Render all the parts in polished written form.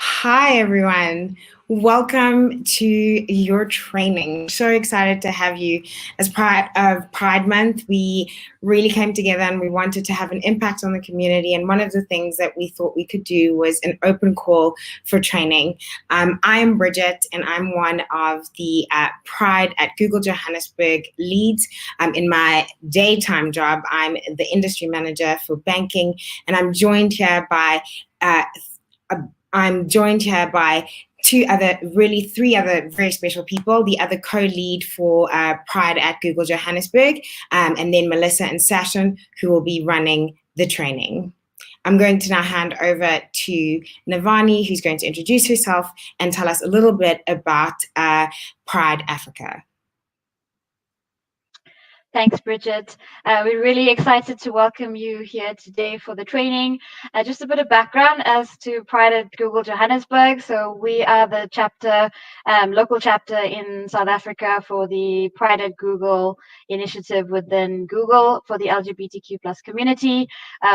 Hi, everyone. Welcome to your training. So excited to have you. As part of Pride Month, we really came together and we wanted to have an impact on the community. And one of the things that we thought we could do was an open call for training. I am Bridget, and I'm one of the Pride at Google Johannesburg leads. In my daytime job, I'm the industry manager for banking, and I'm joined here by three other very special people. The other co-lead for Pride at Google Johannesburg, and then Melissa and Sashin, who will be running the training. I'm going to now hand over to Navani, who's going to introduce herself and tell us a little bit about Pride Africa. Thanks, Bridget. We're really excited to welcome you here today for the training. Just a bit of background as to Pride at Google Johannesburg. So we are the local chapter in South Africa for the Pride at Google initiative within Google for the LGBTQ plus community.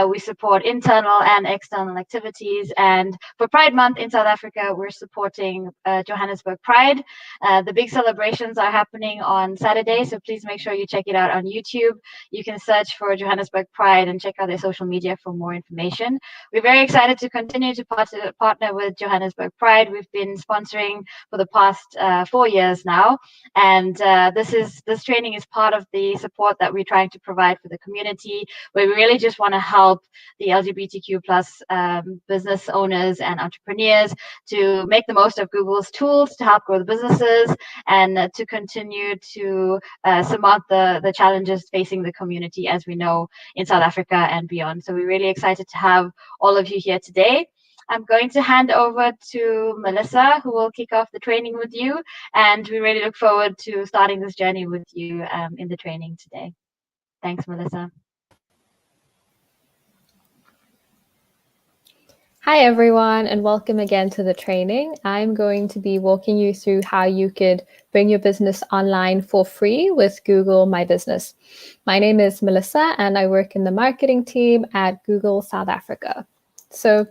We support internal and external activities. And for Pride Month in South Africa, we're supporting Johannesburg Pride. The big celebrations are happening on Saturday, so please make sure you check it out on YouTube. You can search for Johannesburg Pride and check out their social media for more information. We're very excited to continue to partner with Johannesburg Pride. We've been sponsoring for the past 4 years now, and this training is part of the support that we're trying to provide for the community, where we really just want to help the LGBTQ plus business owners and entrepreneurs to make the most of Google's tools to help grow the businesses and to continue to surmount the challenges facing the community, as we know, in South Africa and beyond. So we're really excited to have all of you here today. I'm going to hand over to Melissa, who will kick off the training with you. And we really look forward to starting this journey with you in the training today. Thanks, Melissa. Hi everyone, and welcome again to the training. I'm going to be walking you through how you could bring your business online for free with Google My Business. My name is Melissa and I work in the marketing team at Google South Africa. So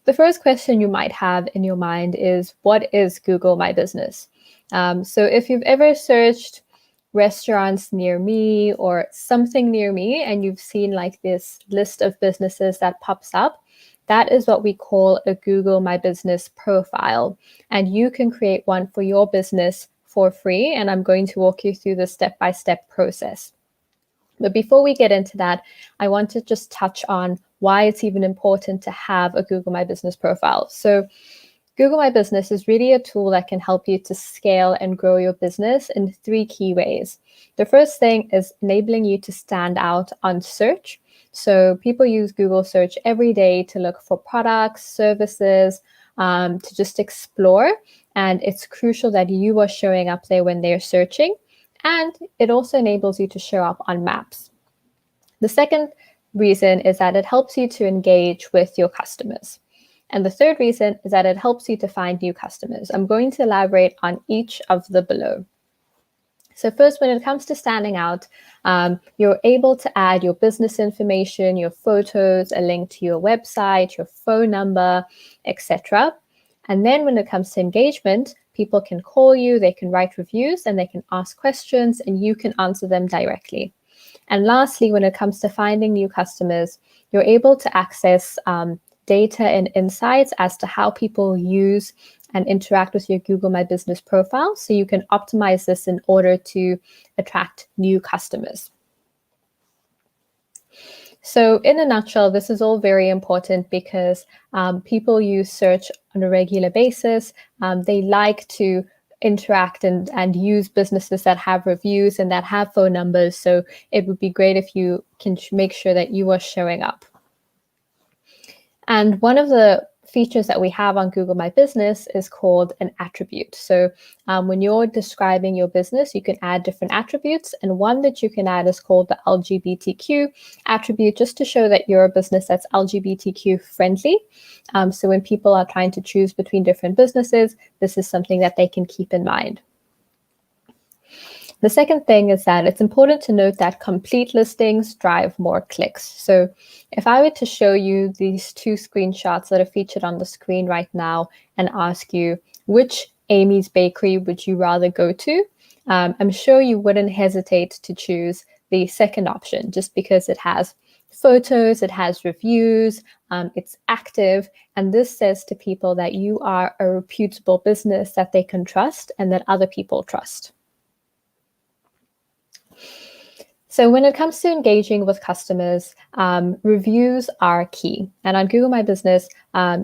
the first question you might have in your mind is, what is Google My Business? So if you've ever searched restaurants near me or something near me and you've seen like this list of businesses that pops up, that is what we call a Google My Business profile. And you can create one for your business for free. And I'm going to walk you through the step-by-step process. But before we get into that, I want to just touch on why it's even important to have a Google My Business profile. So Google My Business is really a tool that can help you to scale and grow your business in 3 key ways. The first thing is enabling you to stand out on search. So people use Google search every day to look for products, services, to just explore. And it's crucial that you are showing up there when they're searching. And it also enables you to show up on maps. The second reason is that it helps you to engage with your customers. And the third reason is that it helps you to find new customers. I'm going to elaborate on each of the below. So first, when it comes to standing out, you're able to add your business information, your photos, a link to your website, your phone number, etc. And then when it comes to engagement, people can call you, they can write reviews, and they can ask questions, and you can answer them directly. And lastly, when it comes to finding new customers, you're able to access data and insights as to how people use and interact with your Google My Business profile, so you can optimize this in order to attract new customers. So in a nutshell, this is all very important because people use search on a regular basis. They like to interact and use businesses that have reviews and that have phone numbers. So it would be great if you can make sure that you are showing up. And one of the features that we have on Google My Business is called an attribute. So when you're describing your business, you can add different attributes. And one that you can add is called the LGBTQ attribute, just to show that you're a business that's LGBTQ friendly. So when people are trying to choose between different businesses, this is something that they can keep in mind. The second thing is that it's important to note that complete listings drive more clicks. So if I were to show you these two screenshots that are featured on the screen right now and ask you, which Amy's Bakery would you rather go to? I'm sure you wouldn't hesitate to choose the second option just because it has photos, it has reviews, it's active, and this says to people that you are a reputable business that they can trust and that other people trust. So when it comes to engaging with customers, reviews are key. And on Google My Business,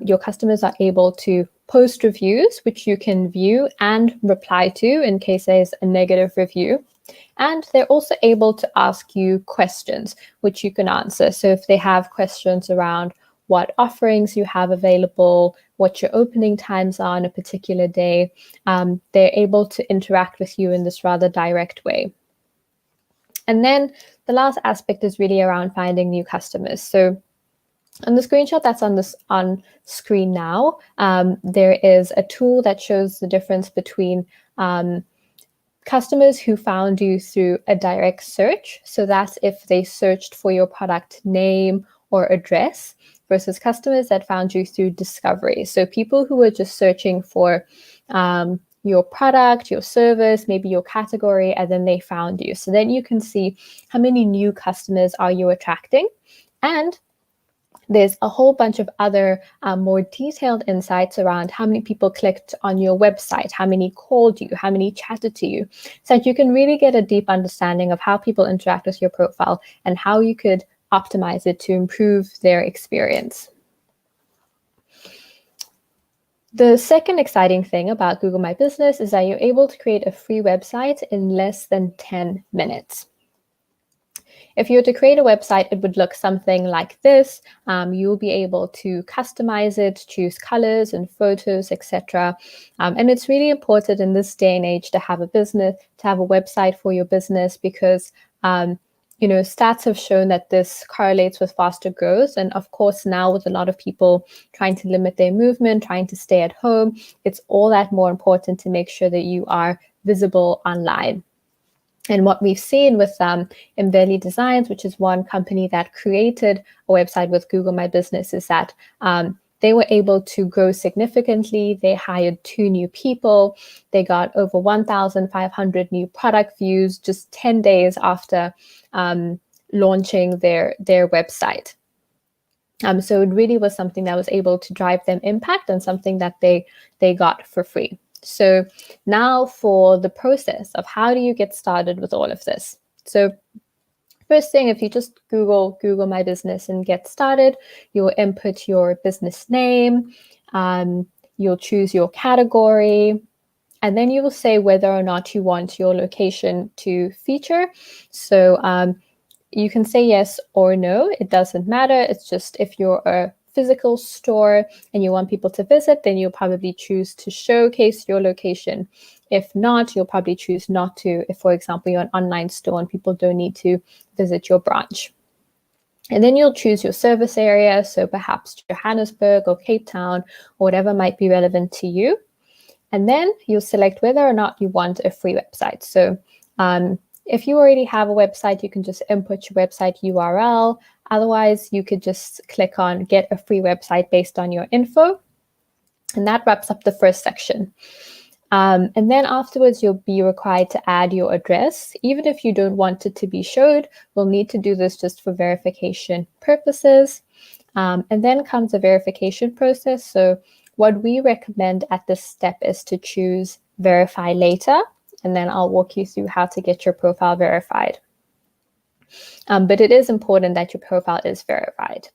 your customers are able to post reviews, which you can view and reply to in case there's a negative review. And they're also able to ask you questions, which you can answer. So if they have questions around what offerings you have available, what your opening times are on a particular day, they're able to interact with you in this rather direct way. And then the last aspect is really around finding new customers. So on the screenshot that's on screen now, there is a tool that shows the difference between customers who found you through a direct search. So that's if they searched for your product name or address versus customers that found you through discovery. So people who were just searching for your product, your service, maybe your category, and then they found you. So then you can see how many new customers are you attracting. And there's a whole bunch of other more detailed insights around how many people clicked on your website, how many called you, how many chatted to you, so that you can really get a deep understanding of how people interact with your profile and how you could optimize it to improve their experience. The second exciting thing about Google My Business is that you're able to create a free website in less than 10 minutes. If you were to create a website, it would look something like this. You'll be able to customize it, choose colors and photos, etc. And it's really important in this day and age to have a business, to have a website for your business, because stats have shown that this correlates with faster growth. And of course, now with a lot of people trying to limit their movement, trying to stay at home, it's all that more important to make sure that you are visible online. And what we've seen with Inveli Designs, which is one company that created a website with Google My Business, is that they were able to grow significantly. They hired 2 new people. They got over 1,500 new product views just 10 days after launching their website. So it really was something that was able to drive them impact and something that they got for free. So now for the process of how do you get started with all of this. So first thing, if you just Google My Business and get started, you'll input your business name, you'll choose your category, and then you will say whether or not you want your location to feature. So you can say yes or no, it doesn't matter. It's just if you're a physical store and you want people to visit, then you'll probably choose to showcase your location. If not, you'll probably choose not to, if, for example, you're an online store and people don't need to visit your branch. And then you'll choose your service area, so perhaps Johannesburg or Cape Town or whatever might be relevant to you. And then you'll select whether or not you want a free website. So if you already have a website, you can just input your website URL. Otherwise, you could just click on get a free website based on your info. And that wraps up the first section. And then afterwards, you'll be required to add your address. Even if you don't want it to be showed, we'll need to do this just for verification purposes. And then comes the verification process. So what we recommend at this step is to choose verify later. And then I'll walk you through how to get your profile verified. But it is important that your profile is verified.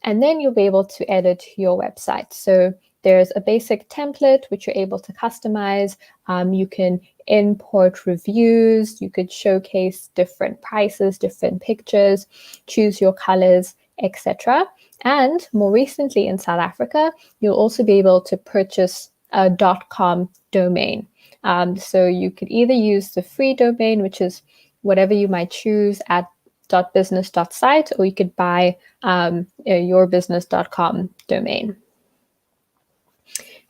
And then you'll be able to edit your website. So there's a basic template which you're able to customize. You can import reviews. You could showcase different prices, different pictures, choose your colors, etc. And more recently in South Africa, you'll also be able to purchase a .com domain. So you could either use the free domain, which is whatever you might choose at .business.site, or you could buy yourbusiness.com domain.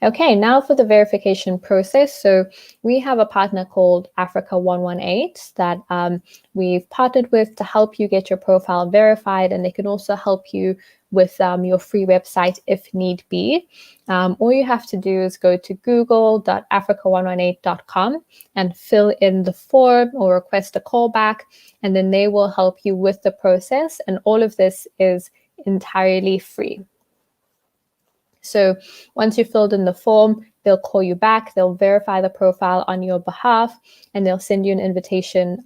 Okay, now for the verification process. So we have a partner called Africa 118 that we've partnered with to help you get your profile verified, and they can also help you with your free website if need be. All you have to do is go to google.africa118.com and fill in the form or request a callback, and then they will help you with the process. And all of this is entirely free. So once you've filled in the form, they'll call you back, they'll verify the profile on your behalf, and they'll send you an invitation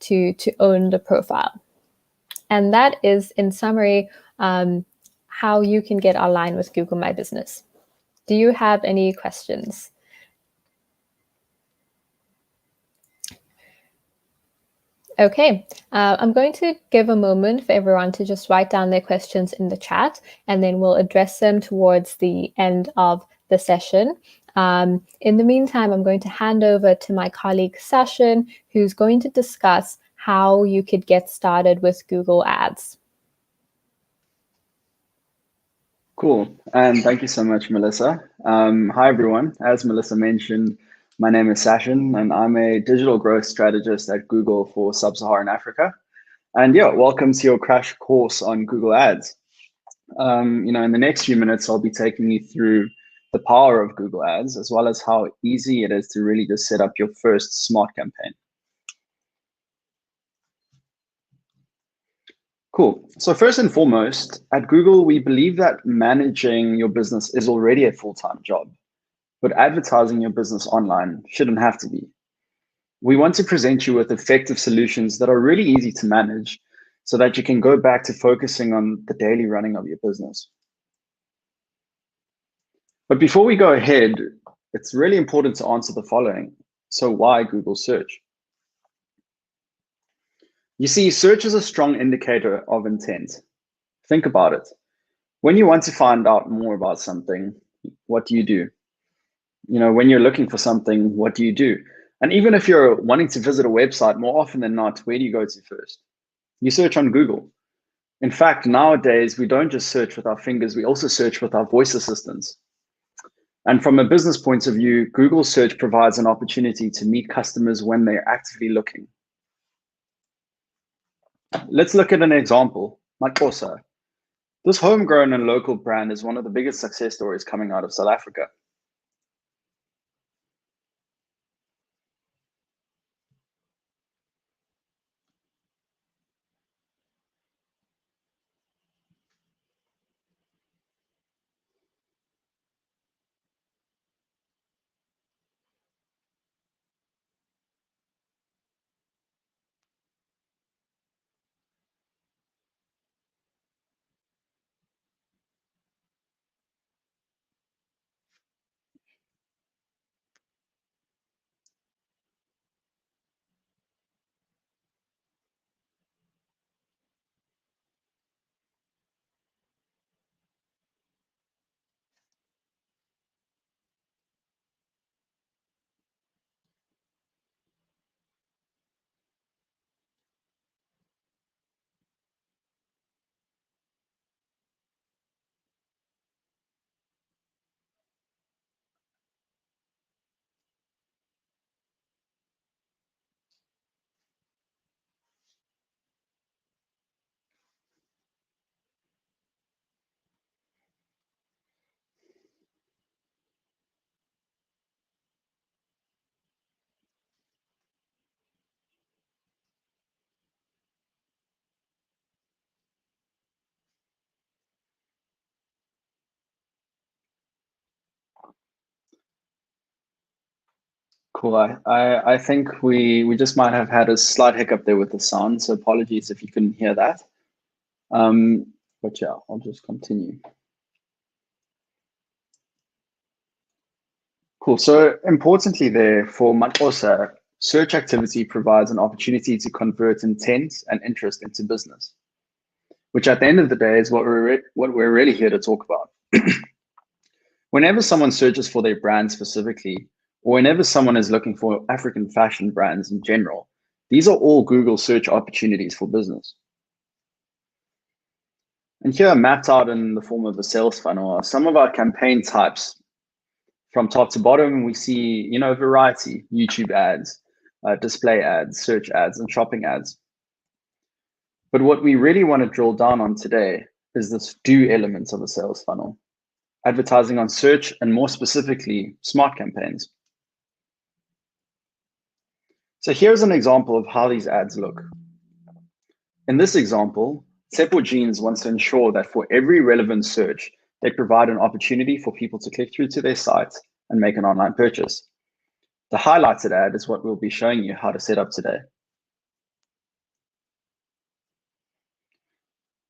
to own the profile. And that is, in summary, how you can get online with Google My Business. Do you have any questions? Okay, I'm going to give a moment for everyone to just write down their questions in the chat, and then we'll address them towards the end of the session. In the meantime, I'm going to hand over to my colleague Sachin, who's going to discuss how you could get started with Google Ads. Cool, and thank you so much, Melissa. Hi, everyone. As Melissa mentioned, my name is Sachin, and I'm a digital growth strategist at Google for Sub-Saharan Africa. And yeah, welcome to your crash course on Google Ads. In the next few minutes, I'll be taking you through the power of Google Ads, as well as how easy it is to really just set up your first smart campaign. Cool. So first and foremost, at Google, we believe that managing your business is already a full-time job, but advertising your business online shouldn't have to be. We want to present you with effective solutions that are really easy to manage so that you can go back to focusing on the daily running of your business. But before we go ahead, it's really important to answer the following. So why Google search? You see, search is a strong indicator of intent. Think about it. When you want to find out more about something, what do you do? When you're looking for something, what do you do? And even if you're wanting to visit a website, more often than not, where do you go to first? You search on Google. In fact, nowadays, we don't just search with our fingers, we also search with our voice assistants. And from a business point of view, Google search provides an opportunity to meet customers when they're actively looking. Let's look at an example, Makosa. This homegrown and local brand is one of the biggest success stories coming out of South Africa. Cool. I think we just might have had a slight hiccup there with the sound, so apologies if you couldn't hear that. But yeah, I'll just continue. Cool. So importantly there, for Makosa, search activity provides an opportunity to convert intent and interest into business, which at the end of the day is what we're really here to talk about. Whenever someone searches for their brand specifically, or whenever someone is looking for African fashion brands in general, these are all Google search opportunities for business. And here mapped out in the form of a sales funnel are some of our campaign types From top to bottom, we see, a variety: YouTube ads, display ads, search ads, and shopping ads. But what we really want to drill down on today is this do element of a sales funnel: advertising on search, and more specifically, smart campaigns. So here's an example of how these ads look. In this example, Seppo Jeans wants to ensure that for every relevant search, they provide an opportunity for people to click through to their site and make an online purchase. The highlighted ad is what we'll be showing you how to set up today.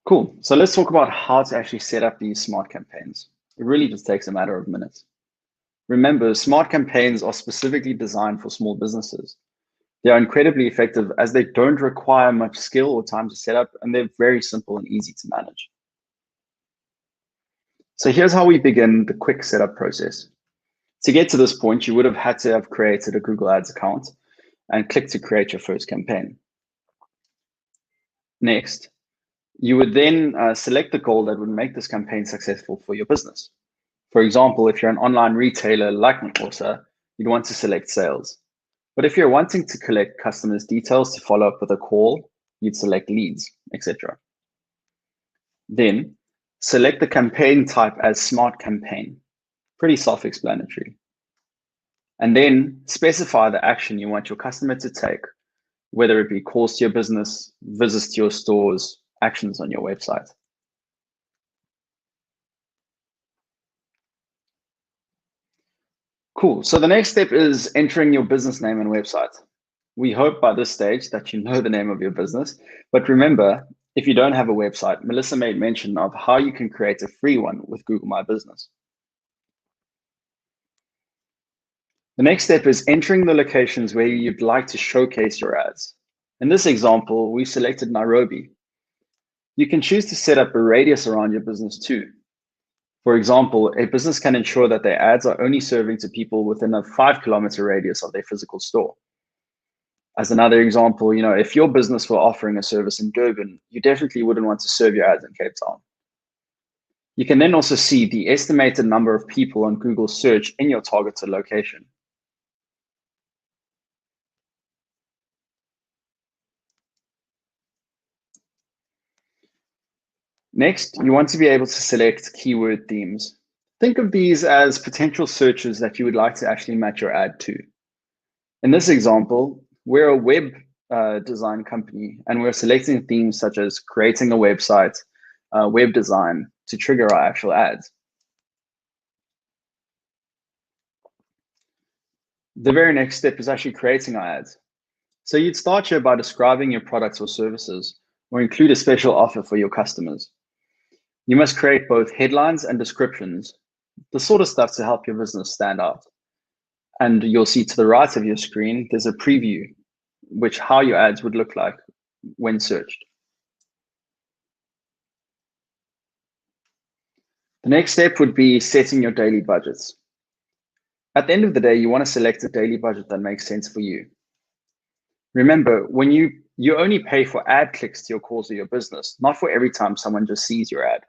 Cool. So let's talk about how to actually set up these smart campaigns. It really just takes a matter of minutes. Remember, smart campaigns are specifically designed for small businesses. They are incredibly effective as they don't require much skill or time to set up, and they're very simple and easy to manage. So here's how we begin the quick setup process. To get to this point, you would have had to have created a Google Ads account and click to create your first campaign. Next, you would then select the goal that would make this campaign successful for your business. For example, if you're an online retailer like Mendoza, you'd want to select sales. But if you're wanting to collect customers' details to follow up with a call, you'd select leads, etc. Then select the campaign type as Smart Campaign. Pretty self-explanatory. And then specify the action you want your customer to take, whether it be calls to your business, visits to your stores, actions on your website. Cool. So the next step is entering your business name and website. We hope by this stage that you know the name of your business. But remember, if you don't have a website, Melissa made mention of how you can create a free one with Google My Business. The next step is entering the locations where you'd like to showcase your ads. In this example, we selected Nairobi. You can choose to set up a radius around your business too. For example, a business can ensure that their ads are only serving to people within a 5-kilometer radius of their physical store. As another example, if your business were offering a service in Durban, you definitely wouldn't want to serve your ads in Cape Town. You can then also see the estimated number of people on Google search in your targeted location. Next, you want to be able to select keyword themes. Think of these as potential searches that you would like to actually match your ad to. In this example, we're a web design company, and we're selecting themes such as creating a website, web design, to trigger our actual ads. The very next step is actually creating our ads. So you'd start here by describing your products or services, or include a special offer for your customers. You must create both headlines and descriptions, the sort of stuff to help your business stand out. And you'll see to the right of your screen, there's a preview, which how your ads would look like when searched. The next step would be setting your daily budgets. At the end of the day, you want to select a daily budget that makes sense for you. Remember, when you only pay for ad clicks to your calls or your business, not for every time someone just sees your ad.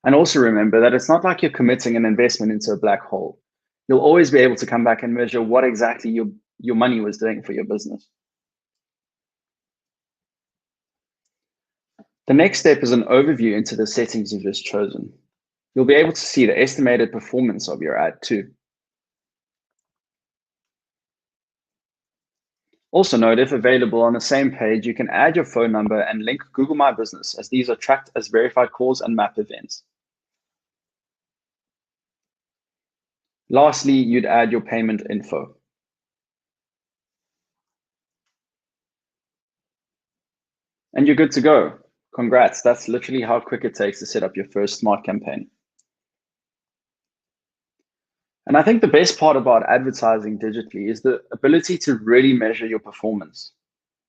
And also remember that it's not like you're committing an investment into a black hole. You'll always be able to come back and measure what exactly your money was doing for your business. The next step is an overview into the settings you've just chosen. You'll be able to see the estimated performance of your ad too. Also note, if available on the same page, you can add your phone number and link Google My Business, as these are tracked as verified calls and map events. Lastly, you'd add your payment info. And you're good to go. Congrats, that's literally how quick it takes to set up your first smart campaign. And I think the best part about advertising digitally is the ability to really measure your performance.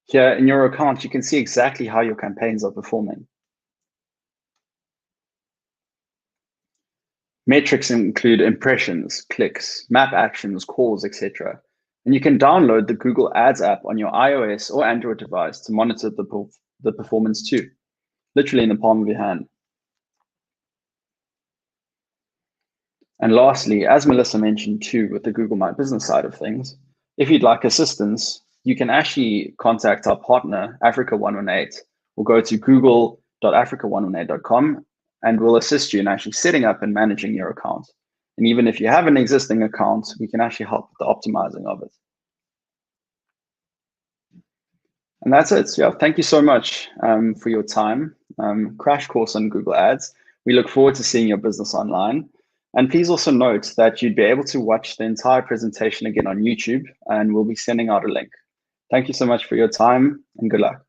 Here in your account, you can see exactly how your campaigns are performing. Metrics include impressions, clicks, map actions, calls, etc. And you can download the Google Ads app on your iOS or Android device to monitor the performance too, literally in the palm of your hand. And lastly, as Melissa mentioned too, with the Google My Business side of things, if you'd like assistance, you can actually contact our partner, Africa 118, or go to google.africa118.com, and we'll assist you in actually setting up and managing your account. And even if you have an existing account, we can actually help with the optimizing of it. And that's it. Yeah, thank you so much for your time. Crash course on Google Ads. We look forward to seeing your business online. And please also note that you'd be able to watch the entire presentation again on YouTube, and we'll be sending out a link. Thank you so much for your time, and good luck.